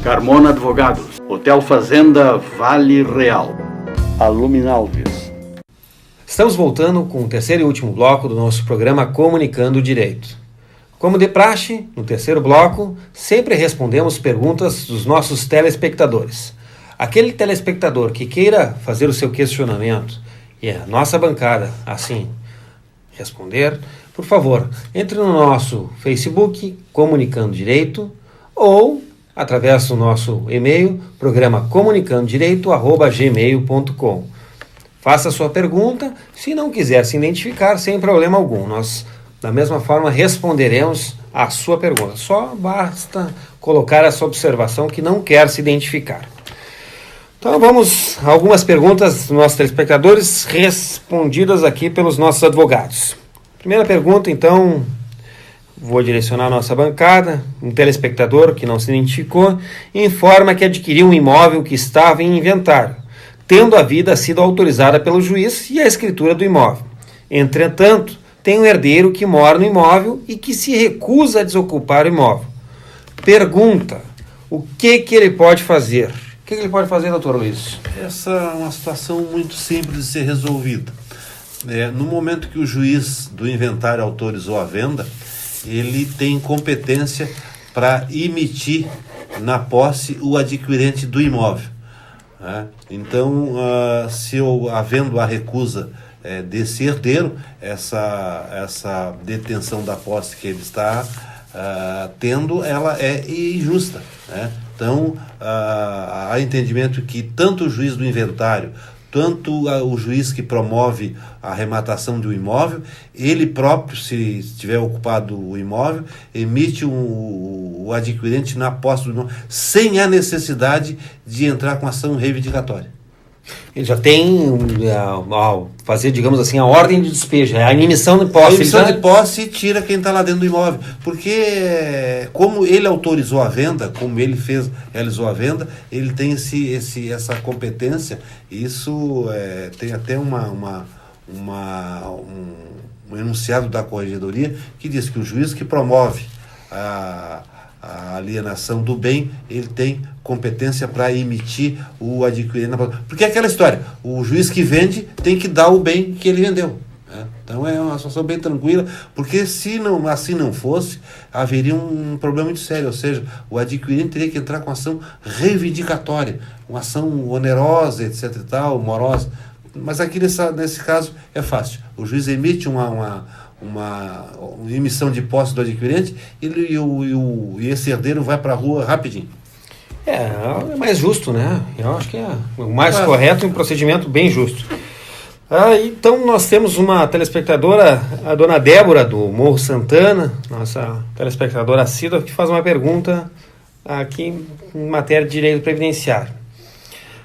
Carmona Advogados. Hotel Fazenda Vale Real. Aluminalves. Estamos voltando com o terceiro e último bloco do nosso programa Comunicando Direito. Como de praxe, no terceiro bloco, sempre respondemos perguntas dos nossos telespectadores. Aquele telespectador que queira fazer o seu questionamento e a nossa bancada, assim, responder, por favor, entre no nosso Facebook, Comunicando Direito, ou através do nosso e-mail, programa comunicandodireito@gmail.com. Faça a sua pergunta, se não quiser se identificar, sem problema algum. Nós, da mesma forma, responderemos a sua pergunta. Só basta colocar essa observação que não quer se identificar. Então vamos a algumas perguntas dos nossos telespectadores respondidas aqui pelos nossos advogados. Primeira pergunta, então, vou direcionar a nossa bancada. Um telespectador que não se identificou informa que adquiriu um imóvel que estava em inventário, tendo a vida sido autorizada pelo juiz e a escritura do imóvel. Entretanto, tem um herdeiro que mora no imóvel e que se recusa a desocupar o imóvel. Pergunta, o que ele pode fazer? O que ele pode fazer, doutor Luiz? Essa é uma situação muito simples de ser resolvida. No momento que o juiz do inventário autorizou a venda, ele tem competência para emitir na posse o adquirente do imóvel. Então, se havendo a recusa desse herdeiro, essa detenção da posse que ele está tendo, ela é injusta, né? Então, há entendimento que tanto o juiz do inventário tanto o juiz que promove a arrematação de um imóvel, ele próprio, se estiver ocupado o imóvel, emite o adquirente na posse do imóvel, sem a necessidade de entrar com ação reivindicatória. Ele já tem fazer, digamos assim, a ordem de despejo, a emissão de posse. A emissão de posse tira quem está lá dentro do imóvel, porque como ele autorizou a venda, como ele realizou a venda, ele tem essa competência. Isso tem até um enunciado da Corregedoria que diz que o juiz que promove a alienação do bem, ele tem competência para emitir o adquirente. Porque é aquela história, o juiz que vende tem que dar o bem que ele vendeu. Né? Então é uma situação bem tranquila, porque se não, assim não fosse, haveria um problema muito sério, ou seja, o adquirente teria que entrar com ação reivindicatória, uma ação onerosa, etc e tal, morosa. Mas aqui nesse caso é fácil. O juiz emite uma emissão de posse do adquirente e esse herdeiro vai para a rua rapidinho. É mais justo, né? Eu acho que é o mais correto e um procedimento bem justo. Então nós temos uma telespectadora, a dona Débora do Morro Santana, nossa telespectadora assídua, que faz uma pergunta aqui em matéria de direito previdenciário.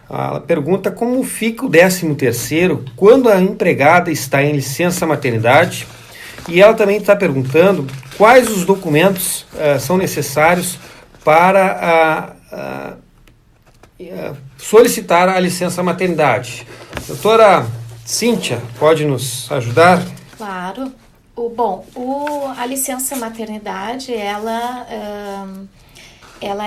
Ela pergunta como fica o 13º quando a empregada está em licença maternidade, e ela também está perguntando quais os documentos são necessários para solicitar a licença maternidade. Doutora Cíntia, pode nos ajudar? Claro. A licença maternidade, ela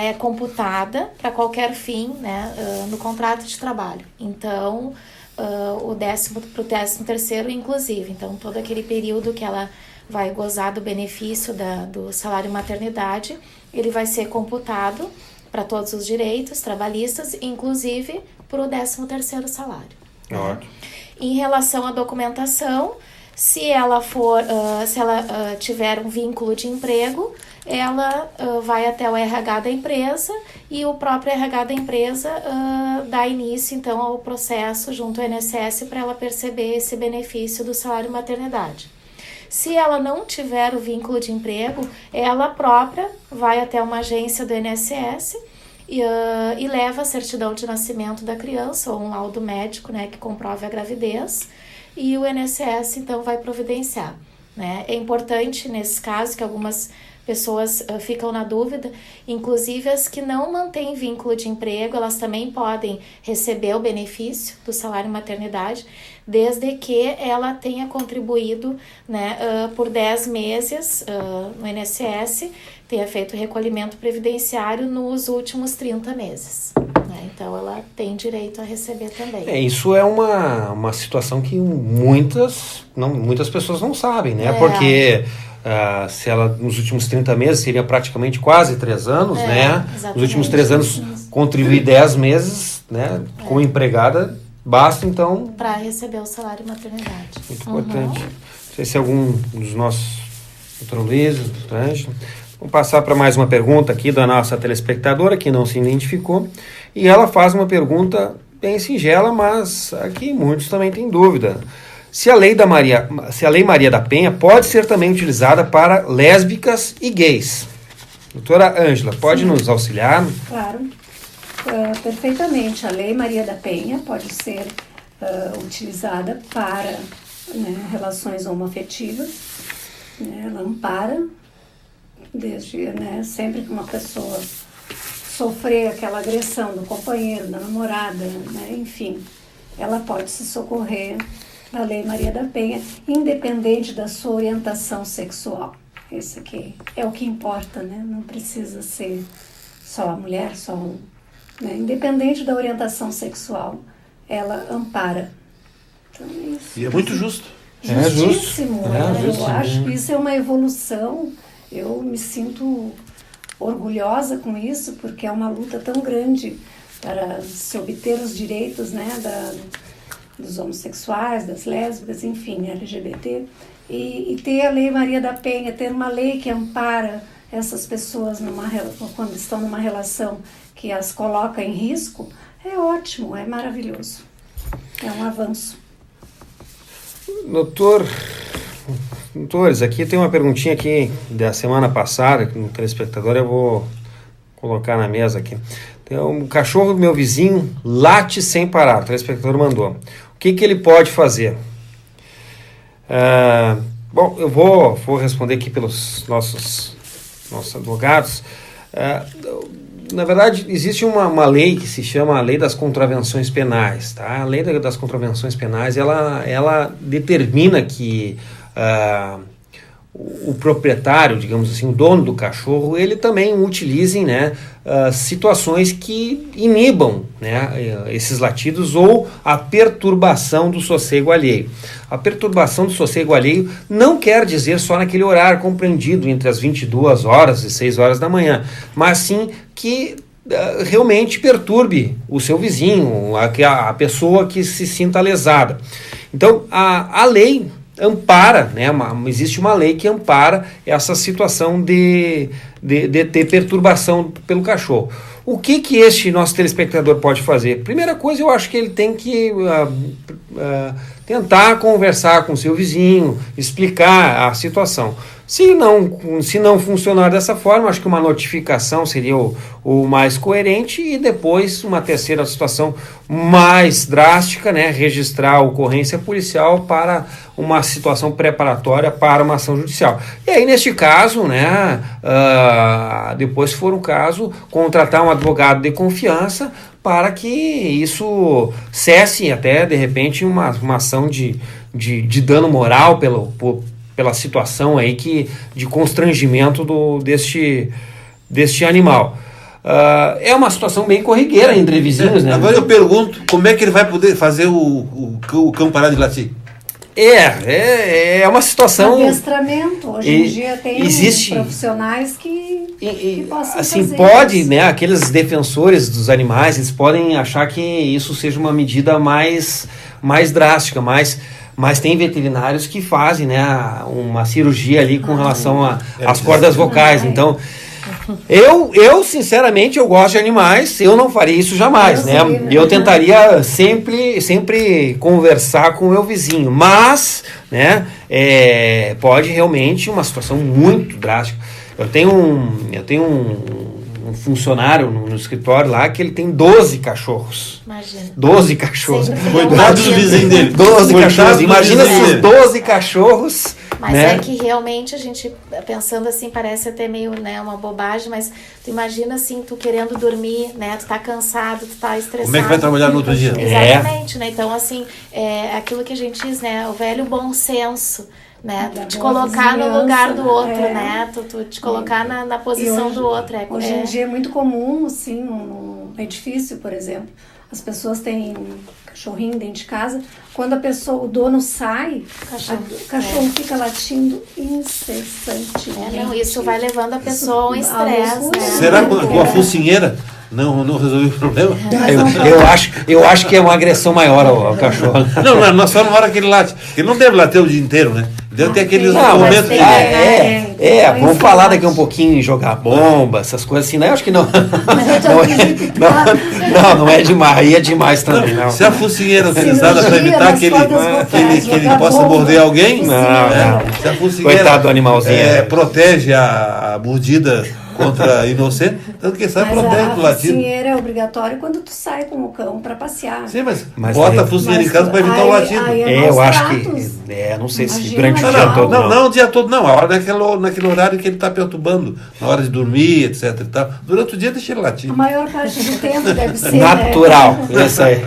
é computada para qualquer fim, né, no contrato de trabalho. Então, para o 13º, inclusive. Então, todo aquele período que ela vai gozar do benefício do salário maternidade, ele vai ser computado para todos os direitos trabalhistas, inclusive para o 13º salário. Ótimo. Em relação à documentação, se ela tiver um vínculo de emprego, ela vai até o RH da empresa e o próprio RH da empresa dá início, então, ao processo junto ao INSS para ela perceber esse benefício do salário maternidade. Se ela não tiver o vínculo de emprego, ela própria vai até uma agência do INSS e leva a certidão de nascimento da criança ou um laudo médico, né, que comprove a gravidez, e o INSS, então, vai providenciar. Né? É importante, nesse caso, que algumas pessoas ficam na dúvida, inclusive as que não mantêm vínculo de emprego, elas também podem receber o benefício do salário maternidade, desde que ela tenha contribuído, né, por 10 meses no INSS, tenha feito recolhimento previdenciário nos últimos 30 meses. Né? Então, ela tem direito a receber também. Isso é uma situação que muitas pessoas não sabem, né? Porque se ela, nos últimos 30 meses, seria praticamente quase 3 anos, né? Exatamente. Nos últimos 3 anos, contribuir 10 meses, né? Como empregada, basta, então... Para receber o salário maternidade. Muito importante. Não sei se algum dos nossos... Doutor Luiz, doutor Ângelo... Vamos passar para mais uma pergunta aqui da nossa telespectadora, que não se identificou. E ela faz uma pergunta bem singela, mas aqui muitos também têm dúvida. Se a Lei Maria da Penha pode ser também utilizada para lésbicas e gays. Doutora Ângela, pode nos auxiliar? Claro, perfeitamente. A Lei Maria da Penha pode ser utilizada para, né, relações homoafetivas. Né, ela ampara, desde, né, sempre que uma pessoa sofrer aquela agressão do companheiro, da namorada, né, enfim, ela pode se socorrer da Lei Maria da Penha, independente da sua orientação sexual. Isso aqui é o que importa, né? Não precisa ser só a mulher, só um, né? Independente da orientação sexual, ela ampara. Então, isso. E é muito justo. Justíssimo. Justo. Eu acho que isso é uma evolução. Eu me sinto orgulhosa com isso, porque é uma luta tão grande para se obter os direitos, né, dos homossexuais, das lésbicas, enfim, LGBT, e ter a Lei Maria da Penha, ter uma lei que ampara essas pessoas quando estão numa relação que as coloca em risco, é ótimo, é maravilhoso. É um avanço. Doutores, aqui tem uma perguntinha aqui da semana passada, que no telespectador eu vou colocar na mesa aqui. Tem um cachorro do meu vizinho late sem parar, o telespectador mandou. O que ele pode fazer? Bom, eu vou responder aqui pelos nossos advogados. Na verdade, existe uma lei que se chama a Lei das Contravenções Penais. Tá? A Lei das Contravenções Penais, ela determina que o proprietário, digamos assim, o dono do cachorro, ele também utilize, né, situações que inibam, né, esses latidos ou a perturbação do sossego alheio. A perturbação do sossego alheio não quer dizer só naquele horário compreendido entre as 22 horas e 6 horas da manhã, mas sim que realmente perturbe o seu vizinho, a pessoa que se sinta lesada. Então, a lei ampara, né, existe uma lei que ampara essa situação de ter perturbação pelo cachorro. O que este nosso telespectador pode fazer? Primeira coisa, eu acho que ele tem que tentar conversar com o seu vizinho, explicar a situação. Se não funcionar dessa forma, acho que uma notificação seria o mais coerente, e depois uma terceira situação mais drástica, né, registrar a ocorrência policial para uma situação preparatória para uma ação judicial. E aí, neste caso, né, depois, se for o caso, contratar um advogado de confiança para que isso cesse até, de repente, uma ação de dano moral pela situação aí de constrangimento deste animal. É uma situação bem corriqueira entre vizinhos, né? Agora eu pergunto, como é que ele vai poder fazer o cão parar de latir? É uma situação... Adestramento. Hoje em dia tem profissionais que possam assim, fazer pode, isso. Né, aqueles defensores dos animais, eles podem achar que isso seja uma medida mais drástica, mas tem veterinários que fazem, né, uma cirurgia ali com relação às cordas vocais. Então, eu sinceramente, eu gosto de animais, eu não faria isso jamais, né? Eu tentaria sempre conversar com o meu vizinho, mas, né, pode realmente uma situação muito drástica. Eu tenho um funcionário no escritório lá que ele tem 12 cachorros. Imagina. 12 cachorros. Coitado do vizinho dele. 12 cachorros. Imagina esses 12 cachorros. Mas né? é que realmente a gente, pensando assim, parece até meio, né, uma bobagem, mas tu imagina assim, tu querendo dormir, né, tu tá cansado, tu tá estressado. Como é que vai trabalhar no outro dia? Exatamente, né? Então, assim, aquilo que a gente diz, né, o velho bom senso, né, tu te colocar no lugar do outro, né, tu te colocar na posição hoje, do outro. Hoje em dia é muito comum, assim, num edifício, por exemplo, as pessoas têm cachorrinho dentro de casa, quando o dono sai, o cachorro fica latindo incessantemente. Não, isso vai levando a pessoa ao estresse, né? Será que com a focinheira não resolveu o problema? Eu acho que é uma agressão maior ao cachorro. Não, só na hora que ele late. Ele não deve later o dia inteiro, né? Deve ter aqueles momentos que... Vamos falar daqui um pouquinho em jogar bomba, essas coisas assim, né? Eu acho que não. Não é demais. Aí é demais também, não. Se a focinheira é utilizada para evitar que ele possa morder alguém, se a focinheira, coitado do animalzinho, protege a mordida contra inocente, então quem sabe protege do latido. A focinheira é obrigatório quando tu sai com o cão para passear. Sim, mas bota a focinheira em casa para evitar o latido. Eu acho que... não sei se durante o dia todo. Não, o dia todo não. A hora naquele horário que ele está perturbando, na hora de dormir, etc. E tal. Durante o dia deixa ele latir. A maior parte do tempo deve ser... Natural, isso aí.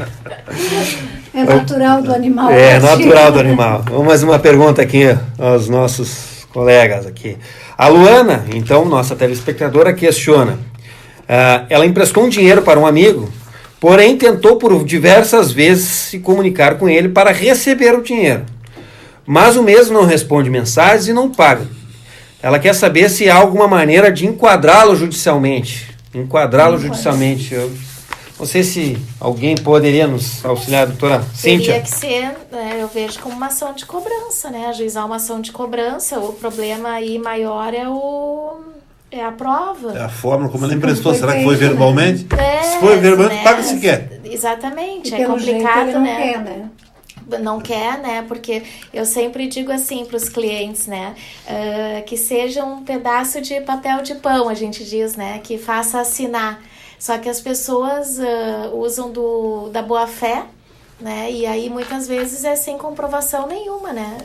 É natural do animal. É natural do animal. Vamos mais uma pergunta aqui aos nossos colegas aqui. A Luana, então, nossa telespectadora, questiona. Ela emprestou um dinheiro para um amigo, porém tentou por diversas vezes se comunicar com ele para receber o dinheiro. Mas o mesmo não responde mensagens e não paga. Ela quer saber se há alguma maneira de enquadrá-lo judicialmente. Eu não sei se alguém poderia nos auxiliar, doutora Cíntia. Teria que ser, eu vejo como uma ação de cobrança, né? Ajuizar uma ação de cobrança. O problema aí maior é a prova. É a forma como ela emprestou. Será que foi verbalmente? Se foi verbalmente, paga se quer. Exatamente, E é pelo complicado, jeito ele não né? quer, né? Não quer, né? Porque eu sempre digo assim para os clientes, né? Que seja um pedaço de papel de pão, a gente diz, né? Que faça assinar. Só que as pessoas usam da boa fé, né? E aí muitas vezes é sem comprovação nenhuma, né?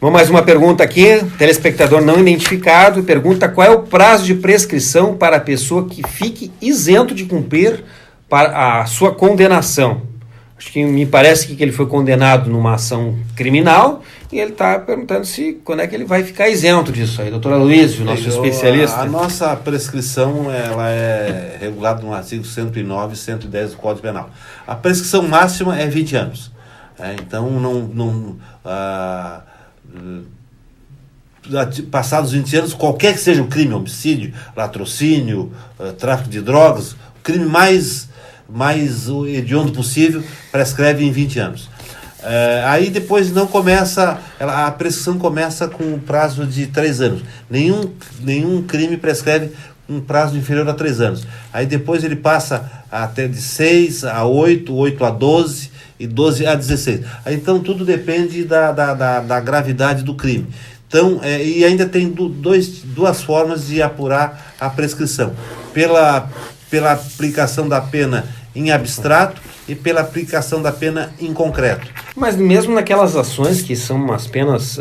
Vamos mais uma pergunta aqui, telespectador não identificado, pergunta qual é o prazo de prescrição para a pessoa que fique isento de cumprir para a sua condenação. Acho que me parece que ele foi condenado numa ação criminal e ele está perguntando quando é que ele vai ficar isento disso aí. Doutor Aloysio, nosso especialista. A nossa prescrição ela é regulada no artigo 109 e 110 do Código Penal. A prescrição máxima é 20 anos. Então, passados 20 anos, qualquer que seja o crime, homicídio, latrocínio, tráfico de drogas, o crime mais hediondo possível, prescreve em 20 anos. Aí depois não começa, a prescrição começa com um prazo de 3 anos. Nenhum crime prescreve um prazo inferior a 3 anos. Aí depois ele passa até de 6 a 8, 8 a 12 e 12 a 16. Aí, então tudo depende da gravidade do crime. Então, e ainda tem duas formas de apurar a prescrição. Pela aplicação da pena em abstrato e pela aplicação da pena em concreto. Mas mesmo naquelas ações que são umas penas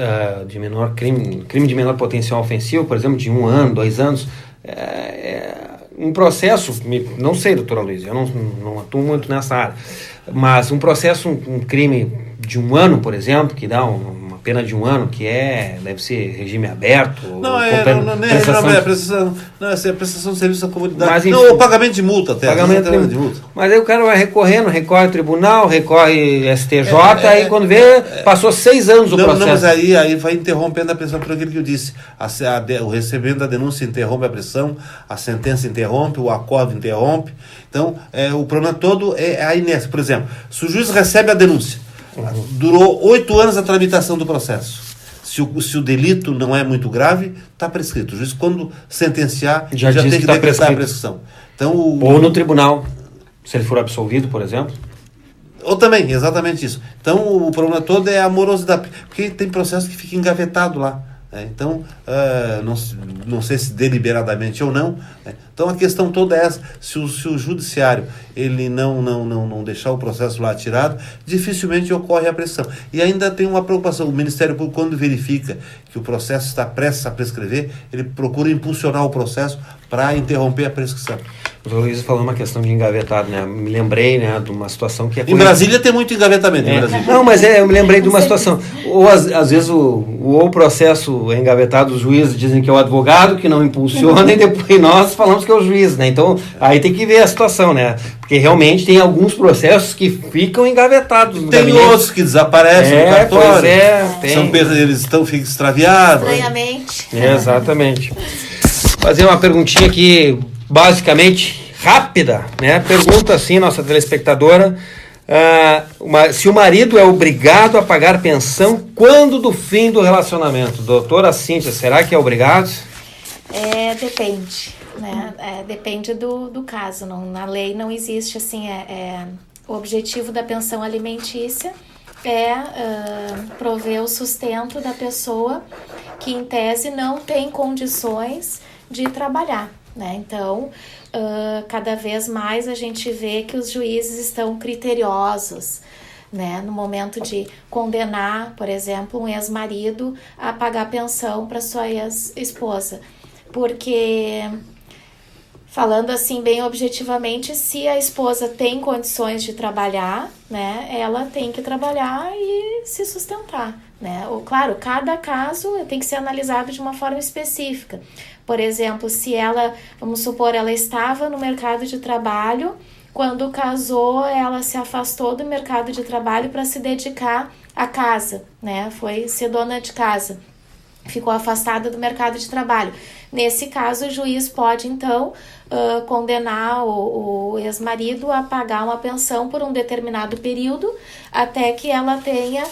de menor crime de menor potencial ofensivo, por exemplo, de 1 ano, 2 anos, um processo, não sei, doutor Aloysio, eu não atuo muito nessa área, mas um processo, um crime de 1 ano, por exemplo, que dá uma pena de 1 ano, que deve ser regime aberto. Não é prestação de serviço à comunidade. Mas, enfim, não, o pagamento de multa até. Pagamento de multa. Mas aí o cara vai recorrendo, recorre ao tribunal, recorre STJ, aí quando vê, passou 6 anos o processo. Não, mas aí vai interrompendo a pressão, por aquilo que eu disse. O recebimento da denúncia interrompe a pressão, a sentença interrompe, o acordo interrompe. Então, o problema todo é a inércia. Por exemplo, se o juiz recebe a denúncia, durou 8 anos a tramitação do processo. Se o delito não é muito grave, está prescrito. O juiz, quando sentenciar, já tem que decretar a prescrição. Então, ou no tribunal, se ele for absolvido, por exemplo. Ou também, exatamente isso. Então, o problema todo é a morosidade. Porque tem processo que fica engavetado lá. Então, não sei se deliberadamente ou não. Então, a questão toda é essa. Se o judiciário ele não deixar o processo lá tirado, dificilmente ocorre a pressão. E ainda tem uma preocupação. O Ministério Público, quando verifica que o processo está prestes a prescrever, ele procura impulsionar o processo para interromper a prescrição. O doutor Luiz falou uma questão de engavetado, né? Me lembrei, né, de uma situação que Em Brasília tem muito engavetamento. Em Brasília. Não, mas eu me lembrei de uma situação. Ou às vezes o processo é engavetado, os juízes dizem que é o advogado que não impulsiona e depois nós falamos que é o juiz, né? Então, aí tem que ver a situação, né? Porque realmente tem alguns processos que ficam engavetados no gabinete. Tem outros que desaparecem no cartório. Eles ficam extraviados. Estranhamente. Exatamente. Fazer uma perguntinha aqui, basicamente rápida, né? Pergunta assim, nossa telespectadora, se o marido é obrigado a pagar pensão quando do fim do relacionamento. Doutora Cíntia, será que é obrigado? Depende, né? Depende do caso. Na lei não existe assim, o objetivo da pensão alimentícia prover o sustento da pessoa que em tese não tem condições de trabalhar, né? Então, cada vez mais a gente vê que os juízes estão criteriosos, né? No momento de condenar, por exemplo, um ex-marido a pagar pensão para sua ex-esposa. Porque, falando assim bem objetivamente, se a esposa tem condições de trabalhar, né? Ela tem que trabalhar e se sustentar, né? Claro, cada caso tem que ser analisado de uma forma específica. Por exemplo, se ela, vamos supor, ela estava no mercado de trabalho, quando casou, ela se afastou do mercado de trabalho para se dedicar à casa, né? Foi ser dona de casa, ficou afastada do mercado de trabalho. Nesse caso, o juiz pode, então, condenar o ex-marido a pagar uma pensão por um determinado período até que ela tenha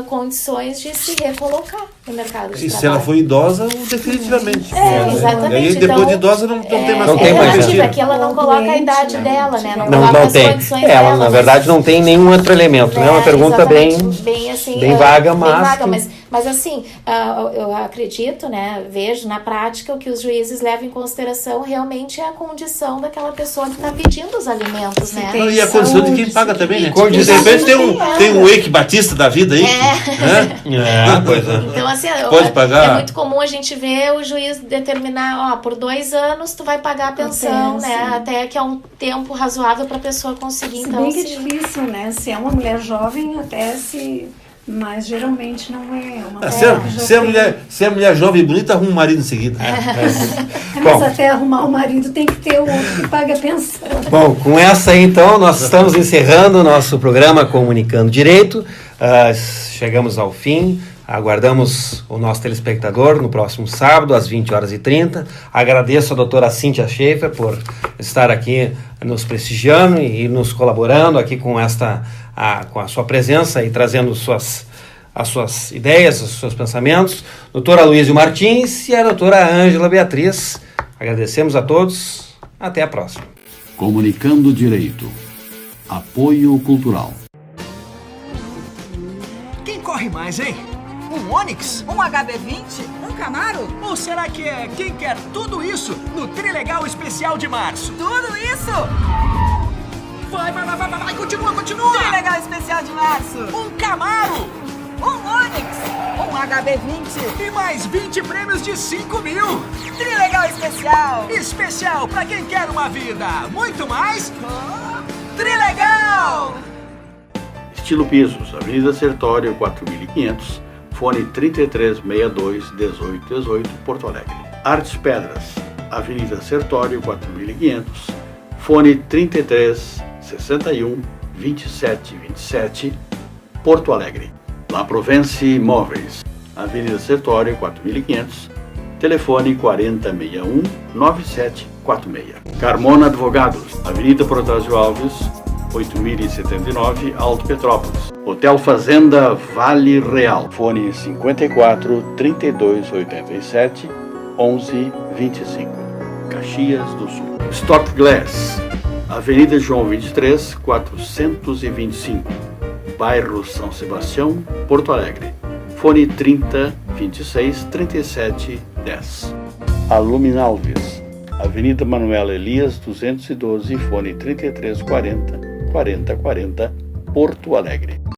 condições de se recolocar no mercado de trabalho. E se ela for idosa, definitivamente. Exatamente. E aí, depois de idosa, não tem mais não tem mais relativo, é que ela não coloca a idade dela, né? Não Não coloca as tem. condições Ela, dela. na verdade, não tem nenhum outro elemento. É uma pergunta bem assim, vaga, bem mas... vaga, mas assim, eu acredito, né, vejo na prática o que os juízes levam em consideração realmente é a condição daquela pessoa que está pedindo os alimentos, né? E a condição de quem paga também, né? Condição. De repente tem um Eike Batista da vida aí. Pois é. Então, assim, Pode pagar. é muito comum a gente ver o juiz determinar, por 2 anos tu vai pagar a pensão, né? Até que é um tempo razoável para a pessoa conseguir, Se então... bem que é difícil, né? Se é uma mulher jovem, até se... Mas geralmente não é uma Se é mulher jovem e bonita, arruma um marido em seguida. Mas até arrumar o marido tem que ter o outro que paga a pensão. Bom, com essa aí, então, nós estamos encerrando o nosso programa Comunicando Direito. Chegamos ao fim. Aguardamos o nosso telespectador no próximo sábado, às 20h30. Agradeço a doutora Cíntia Schaefer por estar aqui nos prestigiando e nos colaborando aqui com com a sua presença e trazendo as suas ideias, os seus pensamentos. Doutora Luísio Martins e a doutora Ângela Beatriz. Agradecemos a todos. Até a próxima. Comunicando Direito. Apoio Cultural. Quem corre mais, hein? Um Onix? Um HB20? Um Camaro? Ou será que é quem quer tudo isso no Trilegal Especial de Março? Tudo isso? Vai, continua! Trilegal Especial de Março! Um Camaro! Um Onix! Um HB20! E mais 20 prêmios de 5 mil! Trilegal Especial! Especial pra quem quer uma vida muito mais... Trilegal! Estilo Pisos, Avenida Sertório 4500, fone 3362-1818, Porto Alegre. Artes Pedras, Avenida Sertório 4500, fone 3361-2727, Porto Alegre. La Provence Móveis, Avenida Sertório 4500, telefone 4061-9746. Carmona Advogados, Avenida Protásio Alves, 8079, Alto Petrópolis. Hotel Fazenda Vale Real. Fone 54 3287 1125. Caxias do Sul. Stock Glass. Avenida João 23, 425. Bairro São Sebastião, Porto Alegre. Fone 30 26 37 10. Aluminalves. Avenida Manuela Elias 212, fone 3340 4040, Porto Alegre.